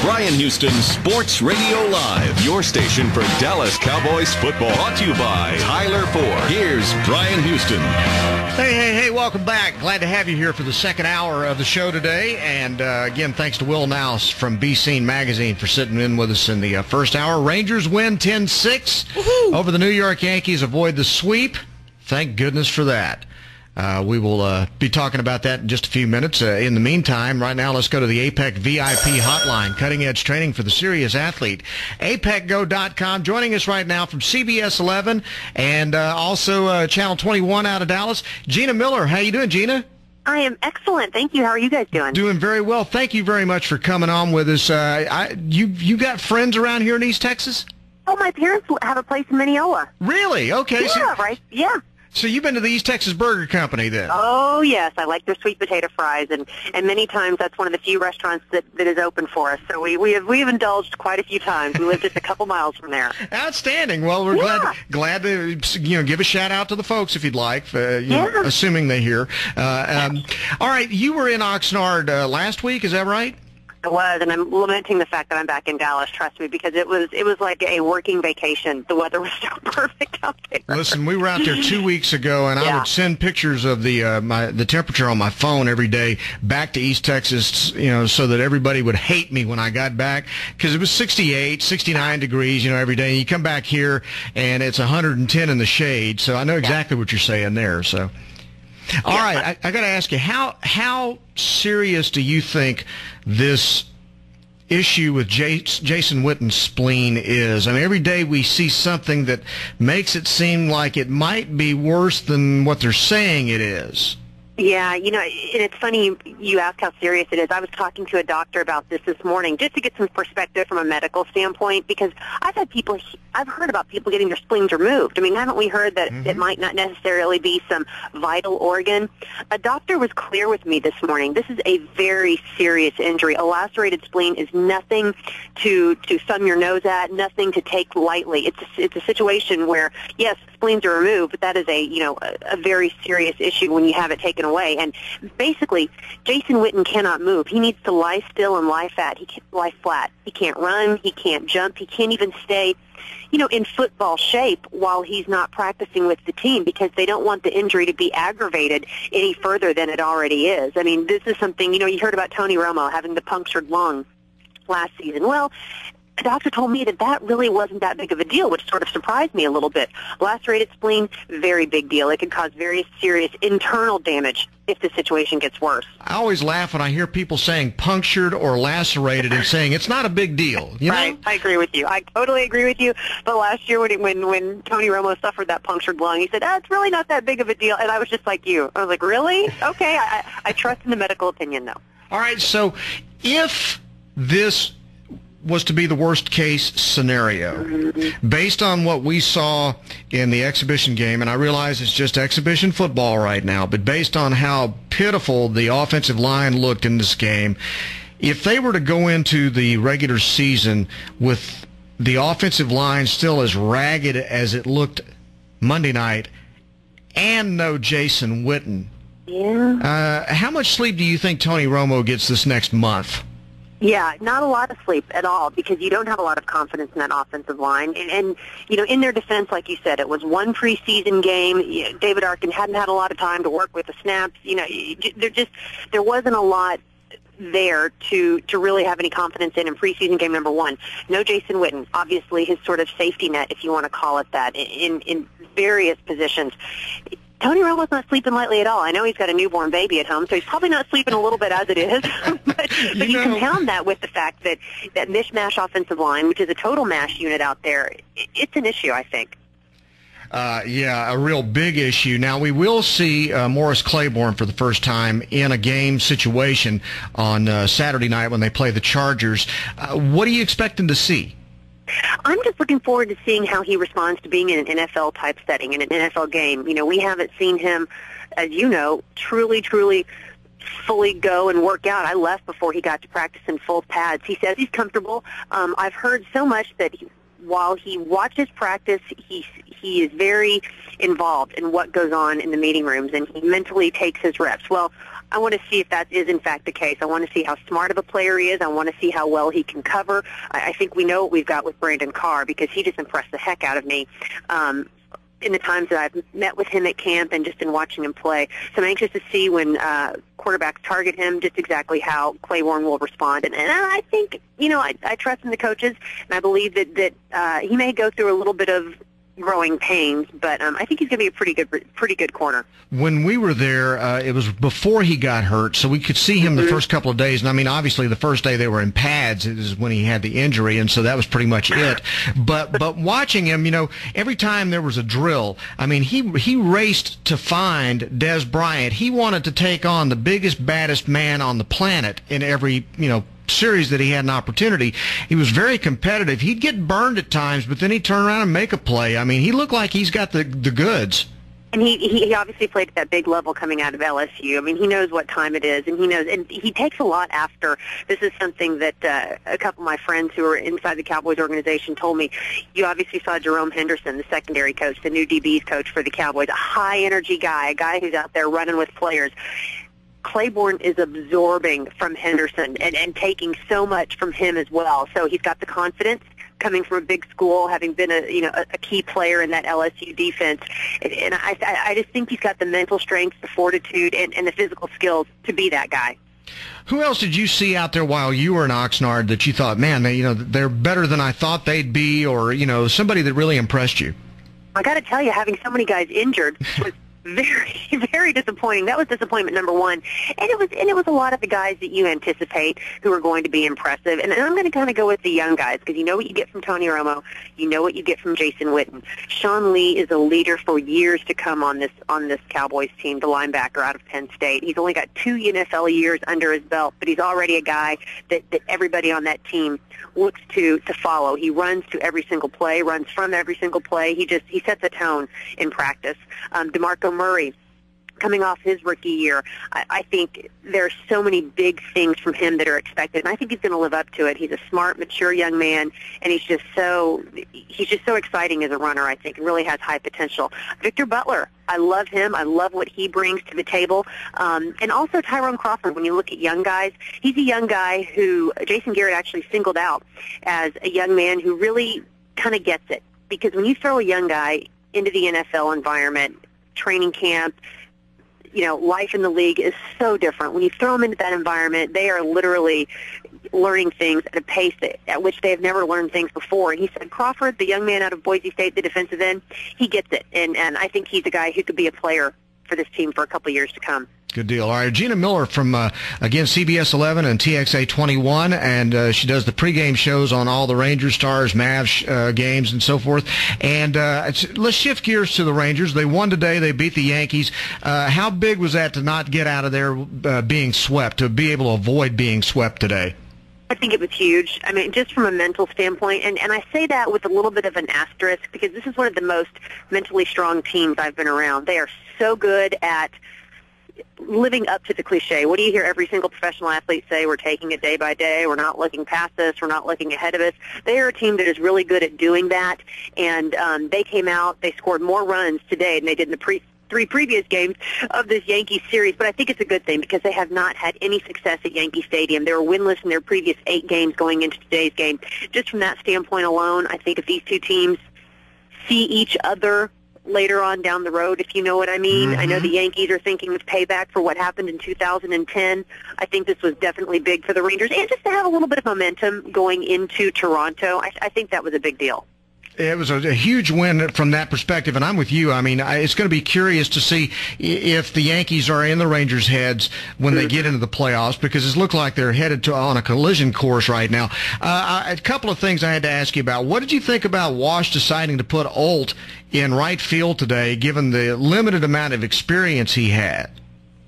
Bryan Houston Sports Radio Live, your station for Dallas Cowboys football. Brought to you by Tyler Ford. Here's Bryan Houston. Hey, welcome back. Glad to have you here for the second hour of the show today. And again, thanks to Will Nouse from Be Seen Magazine for sitting in with us in the first hour. Rangers win 10-6 over the New York Yankees, avoid the sweep. Thank goodness for that. We will be talking about that in just a few minutes. In the meantime, right now, let's go to the APEC VIP hotline, cutting-edge training for the serious athlete. APECGo.com. Joining us right now from CBS 11 and also Channel 21 out of Dallas, Gina Miller. How you doing, Gina? I am excellent. Thank you. How are you guys doing? Doing very well. Thank you very much for coming on with us. You got friends around here in East Texas? Oh, my parents have a place in Mineola. Really? Okay. Yeah, right. Yeah. So you've been to the East Texas Burger Company then? Oh, yes. I like their sweet potato fries, and many times that's one of the few restaurants that is open for us. So we have indulged quite a few times. We live just a couple miles from there. Outstanding. Well, we're glad to give a shout out to the folks if you'd like, assuming they hear. All right, you were in Oxnard last week, is that right? It was, and I'm lamenting the fact that I'm back in Dallas, trust me, because it was like a working vacation. The weather was so perfect out there. Listen, we were out there 2 weeks ago, and I would send pictures of the temperature on my phone every day back to East Texas, so that everybody would hate me when I got back, because it was 68, 69 degrees, every day. And you come back here, and it's 110 in the shade, so I know exactly what you're saying there, so... All right, I got to ask you, how serious do you think this issue with Jason Witten's spleen is? I mean, every day we see something that makes it seem like it might be worse than what they're saying it is. Yeah, and it's funny you ask how serious it is. I was talking to a doctor about this morning just to get some perspective from a medical standpoint, because I've heard about people getting their spleens removed. I mean, haven't we heard that it might not necessarily be some vital organ? A doctor was clear with me this morning. This is a very serious injury. A lacerated spleen is nothing to thumb your nose at, nothing to take lightly. It's a situation where, yes, spleens are removed, but that is a very serious issue when you have it taken away. And basically, Jason Witten cannot move. He needs to lie still and lie flat. He can't lie flat. He can't run. He can't jump. He can't even stay, in football shape while he's not practicing with the team, because they don't want the injury to be aggravated any further than it already is. I mean, this is something, you heard about Tony Romo having the punctured lung last season. Well, the doctor told me that really wasn't that big of a deal, which sort of surprised me a little bit. Lacerated spleen, very big deal. It could cause very serious internal damage if the situation gets worse. I always laugh when I hear people saying punctured or lacerated and saying it's not a big deal. Right, I agree with you. I totally agree with you. But last year when Tony Romo suffered that punctured lung, he said, it's really not that big of a deal. And I was just like you. I was like, really? Okay, I trust in the medical opinion, though. All right, so if this was to be the worst case scenario, based on what we saw in the exhibition game, and I realize it's just exhibition football right now, but based on how pitiful the offensive line looked in this game, if they were to go into the regular season with the offensive line still as ragged as it looked Monday night and no Jason Witten, how much sleep do you think Tony Romo gets this next month? Yeah, not a lot of sleep at all, because you don't have a lot of confidence in that offensive line. And in their defense, like you said, it was one preseason game. David Arkin hadn't had a lot of time to work with the snaps. There wasn't a lot there to really have any confidence in preseason game number one. No Jason Witten, obviously his sort of safety net, if you want to call it that, in various positions. Tony Romo's not sleeping lightly at all. I know he's got a newborn baby at home, so he's probably not sleeping a little bit as it is. but you compound that with the fact that mishmash offensive line, which is a total mash unit out there, it's an issue, I think. A real big issue. Now, we will see Morris Claiborne for the first time in a game situation on Saturday night when they play the Chargers. What are you expecting to see? I'm just looking forward to seeing how he responds to being in an NFL-type setting, in an NFL game. We haven't seen him, as you know, truly fully go and work out. I left before he got to practice in full pads. He says he's comfortable. I've heard so much that while he watches practice, he is very involved in what goes on in the meeting rooms, and he mentally takes his reps. Well, I want to see if that is in fact the case. I want to see how smart of a player he is. I want to see how well he can cover. I think we know what we've got with Brandon Carr because he just impressed the heck out of me. In the times that I've met with him at camp and just in watching him play. So I'm anxious to see when quarterbacks target him just exactly how Claiborne will respond. And I think, I trust in the coaches, and I believe that he may go through a little bit of growing pains, but I think he's going to be a pretty good corner. When we were there, it was before he got hurt, so we could see him the first couple of days. And I mean, obviously, the first day they were in pads is when he had the injury, and so that was pretty much it. But watching him, every time there was a drill, I mean, he raced to find Dez Bryant. He wanted to take on the biggest, baddest man on the planet in every, series that he had an opportunity. He was very competitive. He'd get burned at times, but then he'd turn around and make a play. I mean, he looked like he's got the goods. And he obviously played at that big level coming out of LSU. I mean, he knows what time it is, and he takes a lot after. This is something that a couple of my friends who are inside the Cowboys organization told me. You obviously saw Jerome Henderson, the secondary coach, the new DB's coach for the Cowboys, a high-energy guy, a guy who's out there running with players. Claiborne is absorbing from Henderson and taking so much from him as well. So he's got the confidence coming from a big school, having been a key player in that LSU defense. And I just think he's got the mental strength, the fortitude, and the physical skills to be that guy. Who else did you see out there while you were in Oxnard that you thought, man, they're better than I thought they'd be, or somebody that really impressed you? I got to tell you, having so many guys injured was very, very disappointing. That was disappointment number one. And it was a lot of the guys that you anticipate who are going to be impressive. And I'm going to kind of go with the young guys because you know what you get from Tony Romo. You know what you get from Jason Witten. Sean Lee is a leader for years to come on this Cowboys team, the linebacker out of Penn State. He's only got 2 NFL years under his belt, but he's already a guy that everybody on that team looks to follow. He runs to every single play, runs from every single play. He sets a tone in practice. DeMarco Murray, coming off his rookie year, I think there's so many big things from him that are expected, and I think he's going to live up to it. He's a smart, mature young man, and he's just so exciting as a runner, I think, and really has high potential. Victor Butler, I love him. I love what he brings to the table. And also Tyrone Crawford, when you look at young guys, he's a young guy who Jason Garrett actually singled out as a young man who really kind of gets it. Because when you throw a young guy into the NFL environment, training camp, life in the league is so different. When you throw them into that environment, they are literally learning things at a pace at which they have never learned things before. And he said Crawford, the young man out of Boise State, the defensive end, he gets it. And I think he's a guy who could be a player for this team for a couple of years to come. Good deal. All right, Gina Miller from, again, CBS 11 and TXA 21, and she does the pregame shows on all the Rangers, Stars, Mavs games and so forth. And let's shift gears to the Rangers. They won today. They beat the Yankees. How big was that to not get out of there being swept, to be able to avoid being swept today? I think it was huge. I mean, just from a mental standpoint, and I say that with a little bit of an asterisk because this is one of the most mentally strong teams I've been around. They are so good at living up to the cliche. What do you hear every single professional athlete say? We're taking it day by day. We're not looking past this. We're not looking ahead of us. They are a team that is really good at doing that, and they came out. They scored more runs today than they did in the three previous games of this Yankees series, but I think it's a good thing because they have not had any success at Yankee Stadium. They were winless in their previous 8 games going into today's game. Just from that standpoint alone, I think if these two teams see each other later on down the road, if you know what I mean. Mm-hmm. I know the Yankees are thinking of payback for what happened in 2010. I think this was definitely big for the Rangers, and just to have a little bit of momentum going into Toronto, I think that was a big deal. It was a huge win from that perspective, and I'm with you. I mean, it's going to be curious to see if the Yankees are in the Rangers' heads when they get into the playoffs, because it looks like they're headed on a collision course right now. A couple of things I had to ask you about. What did you think about Wash deciding to put Olt in right field today, given the limited amount of experience he had?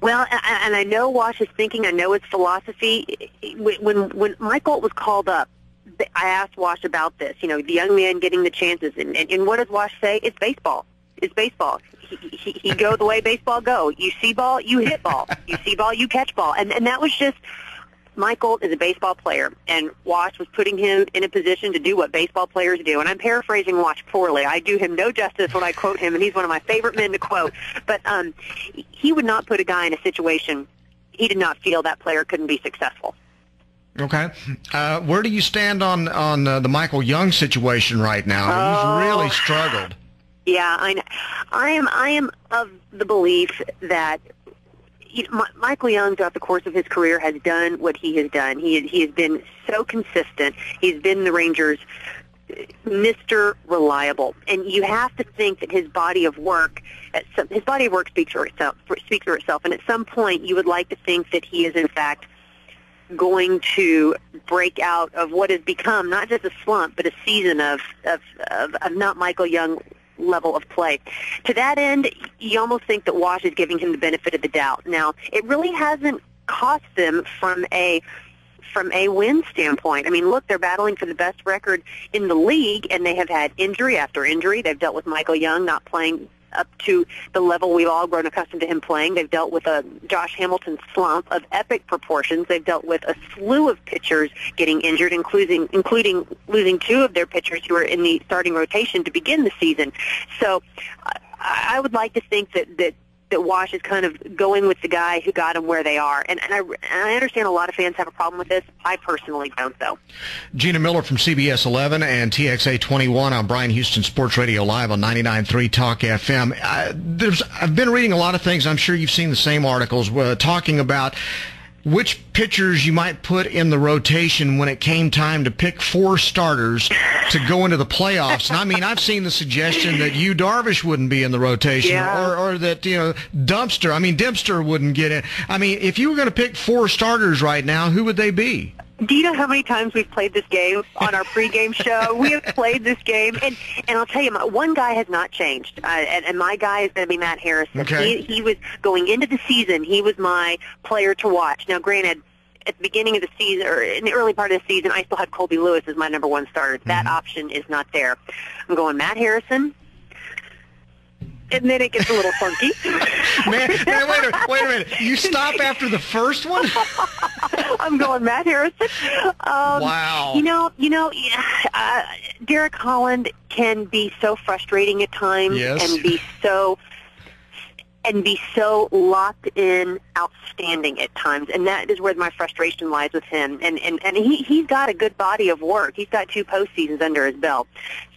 Well, and I know Wash is thinking, I know his philosophy. When Mike Olt was called up, I asked Wash about this, the young man getting the chances. And what does Wash say? It's baseball. It's baseball. He go the way baseball go. You see ball, you hit ball. You see ball, you catch ball. And that was just, Mike Olt is a baseball player, and Wash was putting him in a position to do what baseball players do. And I'm paraphrasing Wash poorly. I do him no justice when I quote him, and he's one of my favorite men to quote. But he would not put a guy in a situation he did not feel that player couldn't be successful. Okay. Where do you stand on the Michael Young situation right now? He's really struggled. Yeah, I am of the belief that Michael Young, throughout the course of his career, has done what he has done. He has been so consistent. He's been the Rangers' Mr. Reliable, and you have to think that his body of work speaks for itself. And at some point, you would like to think that he is in fact going to break out of what has become not just a slump, but a season of not Michael Young level of play. To that end, you almost think that Wash is giving him the benefit of the doubt. Now, it really hasn't cost them from a win standpoint. I mean, look, they're battling for the best record in the league, and they have had injury after injury. They've dealt with Michael Young not playing up to the level we've all grown accustomed to him playing. They've dealt with a Josh Hamilton slump of epic proportions. They've dealt with a slew of pitchers getting injured, including losing two of their pitchers who are in the starting rotation to begin the season. So I would like to think that Wash is kind of going with the guy who got them where they are. And I understand a lot of fans have a problem with this. I personally don't, though. Gina Miller from CBS 11 and TXA 21 on Bryan Houston Sports Radio Live on 99.3 Talk FM. I've been reading a lot of things. I'm sure you've seen the same articles talking about which pitchers you might put in the rotation when it came time to pick 4 starters to go into the playoffs. And I mean, I've seen the suggestion that Yu Darvish wouldn't be in the rotation, or that, Dempster wouldn't get in. I mean, if you were going to pick 4 starters right now, who would they be? Do you know how many times we've played this game on our pregame show? We have played this game, and I'll tell you, one guy has not changed, and my guy is going to be Matt Harrison. Okay. He was, going into the season, he was my player to watch. Now, granted, at the beginning of the season, or in the early part of the season, I still had Colby Lewis as my number 1 starter. That option is not there. I'm going Matt Harrison. And then it gets a little funky. Man, wait a minute. You stop after the first one? I'm going Matt Harrison. Wow. Derek Holland can be so frustrating at times. Yes. and be so locked in, outstanding at times, and that is where my frustration lies with him. And he's got a good body of work. He's got 2 postseasons under his belt.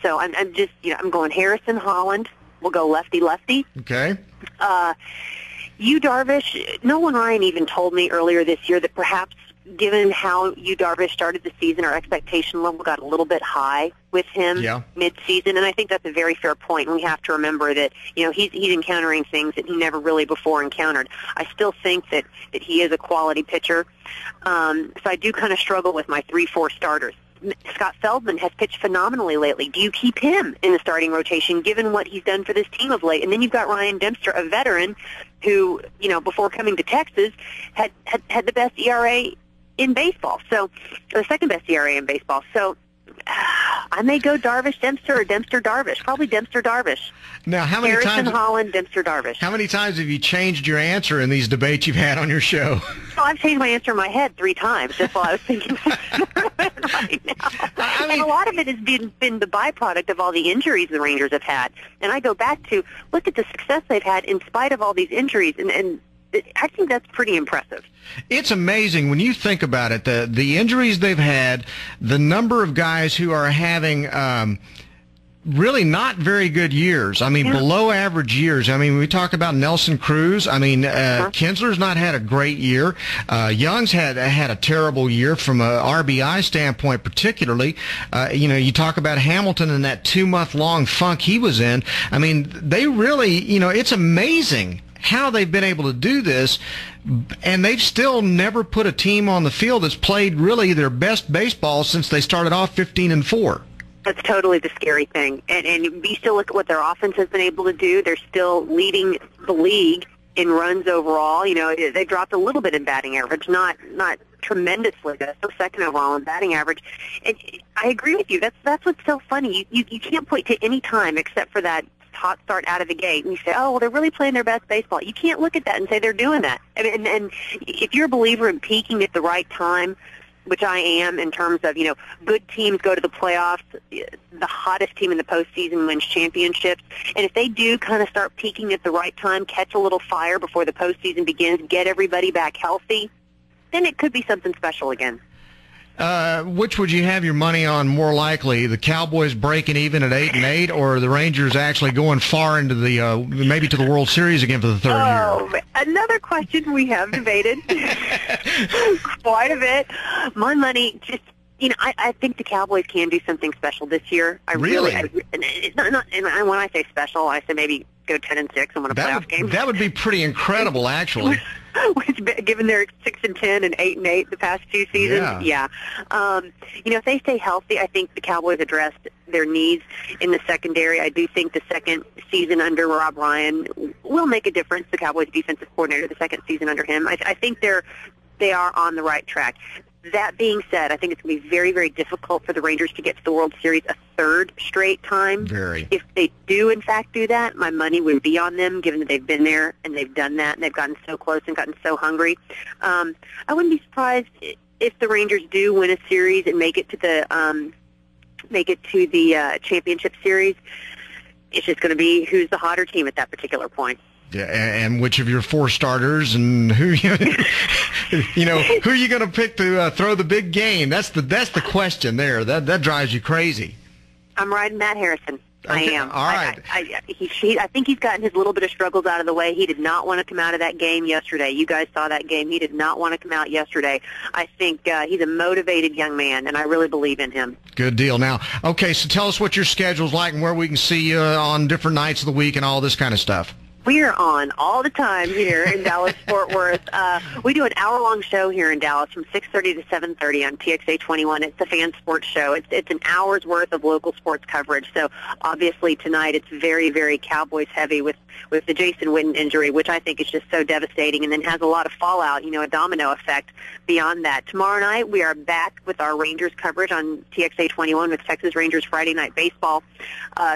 So I'm going Harrison, Holland. We'll go lefty-lefty. Okay. Yu Darvish, Nolan Ryan even told me earlier this year that perhaps given how Yu Darvish started the season, our expectation level got a little bit high with him mid-season, and I think that's a very fair point. And we have to remember that he's encountering things that he never really before encountered. I still think that he is a quality pitcher, so I do kind of struggle with my 3-4 starters. Scott Feldman has pitched phenomenally lately. Do you keep him in the starting rotation given what he's done for this team of late? And then you've got Ryan Dempster, a veteran who, before coming to Texas, had the best ERA in baseball. So, the second best ERA in baseball. So, I may go Darvish-Dempster or Dempster-Darvish. Probably Dempster-Darvish. Now, how many Harrison, times? Holland, Dempster-Darvish. How many times have you changed your answer in these debates you've had on your show? Well, I've changed my answer in my head 3 times just while I was thinking right now. And a lot of it has been the byproduct of all the injuries the Rangers have had. And I go back to look at the success they've had in spite of all these injuries, and I think that's pretty impressive. It's amazing when you think about it, the injuries they've had, the number of guys who are having really not very good years. I mean, below average years. I mean, we talk about Nelson Cruz. I mean, Kinsler's not had a great year. Young's had a terrible year from a RBI standpoint, particularly. You talk about Hamilton and that 2-month-long funk he was in. I mean, they really, it's amazing how they've been able to do this, and they've still never put a team on the field that's played really their best baseball since they started off 15-4. That's totally the scary thing. And you still look at what their offense has been able to do. They're still leading the league in runs overall. They dropped a little bit in batting average, not tremendously. That's still second overall in batting average. And I agree with you. That's what's so funny. You can't point to any time except for that hot start out of the gate, and you say, oh, well, they're really playing their best baseball. You can't look at that and say they're doing that. And if you're a believer in peaking at the right time, which I am in terms of, good teams go to the playoffs, the hottest team in the postseason wins championships, and if they do kind of start peaking at the right time, catch a little fire before the postseason begins, get everybody back healthy, then it could be something special again. Which would you have your money on more likely, the Cowboys breaking even at 8-8, or the Rangers actually going far into the maybe to the World Series again for the third year? Another question we have debated quite a bit. My money just. I think the Cowboys can do something special this year. Really? And when I say special, I say maybe go 10-6 and win a playoff game. That would be pretty incredible, actually. Given their 6-10 and 8-8 the past two seasons, yeah. If they stay healthy, I think the Cowboys addressed their needs in the secondary. I do think the second season under Rob Ryan will make a difference. The Cowboys defensive coordinator, the second season under him, I think they are on the right track. That being said, I think it's going to be very, very difficult for the Rangers to get to the World Series a third straight time. Very. If they do, in fact, do that, my money would be on them, given that they've been there and they've done that and they've gotten so close and gotten so hungry. I wouldn't be surprised if the Rangers do win a series and make it to the championship series. It's just going to be who's the hotter team at that particular point. Yeah, and which of your four starters, and who who are you going to pick to throw the big game? That's the question there. That drives you crazy. I'm riding Matt Harrison. Okay. I am. All right. I think he's gotten his little bit of struggles out of the way. He did not want to come out of that game yesterday. You guys saw that game. He did not want to come out yesterday. I think he's a motivated young man, and I really believe in him. Good deal. Now, okay, so tell us what your schedule's like and where we can see you on different nights of the week and all this kind of stuff. We are on all the time here in Dallas-Fort Worth. We do an hour-long show here in Dallas from 6:30 to 7:30 on TXA 21. It's the fan sports show. It's an hour's worth of local sports coverage. So obviously tonight it's very, very Cowboys heavy with the Jason Witten injury, which I think is just so devastating and then has a lot of fallout, a domino effect beyond that. Tomorrow night we are back with our Rangers coverage on TXA 21 with Texas Rangers Friday Night Baseball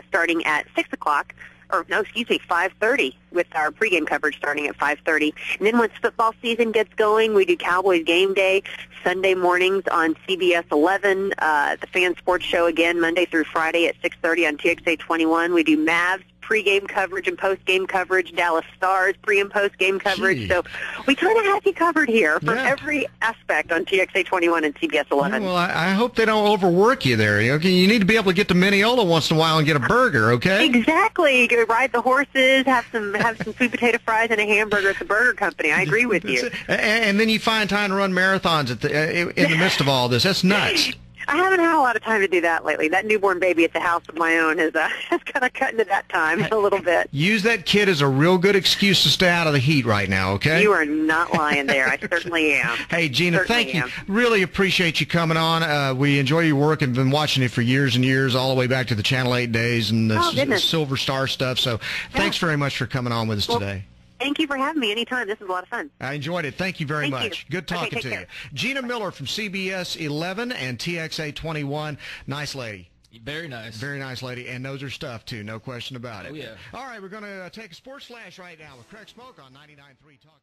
starting at 6 o'clock. 5:30 with our pregame coverage starting at 5:30. And then once football season gets going, we do Cowboys Game Day Sunday mornings on CBS 11, the Fan Sports Show again Monday through Friday at 6:30 on TXA 21. We do Mavs pregame coverage and postgame coverage, Dallas Stars pre- and postgame coverage. Gee. So we kind of have you covered here for every aspect on TXA 21 and CBS 11. Well, I hope they don't overwork you there. Okay, you need to be able to get to Mineola once in a while and get a burger, okay? Exactly. You can ride the horses, have some sweet potato fries and a hamburger at the burger company. I agree with you. And then you find time to run marathons in the midst of all this. That's nuts. I haven't had a lot of time to do that lately. That newborn baby at the house of my own has kind of cut into that time a little bit. Use that kid as a real good excuse to stay out of the heat right now, okay? You are not lying there. I certainly am. Hey, Gina, thank you. Really appreciate you coming on. We enjoy your work and been watching it for years and years, all the way back to the Channel 8 days and the Silver Star stuff. So thanks very much for coming on with us today. Thank you for having me anytime. This is a lot of fun. I enjoyed it. Thank you very much. Good talking to you. Care. Gina Miller from CBS 11 and TXA 21. Nice lady. Very nice. Very nice lady. And knows her stuff, too. No question about it. Oh, yeah. All right, we're going to take a sports flash right now with Craig Smoke on 99.3 Talk.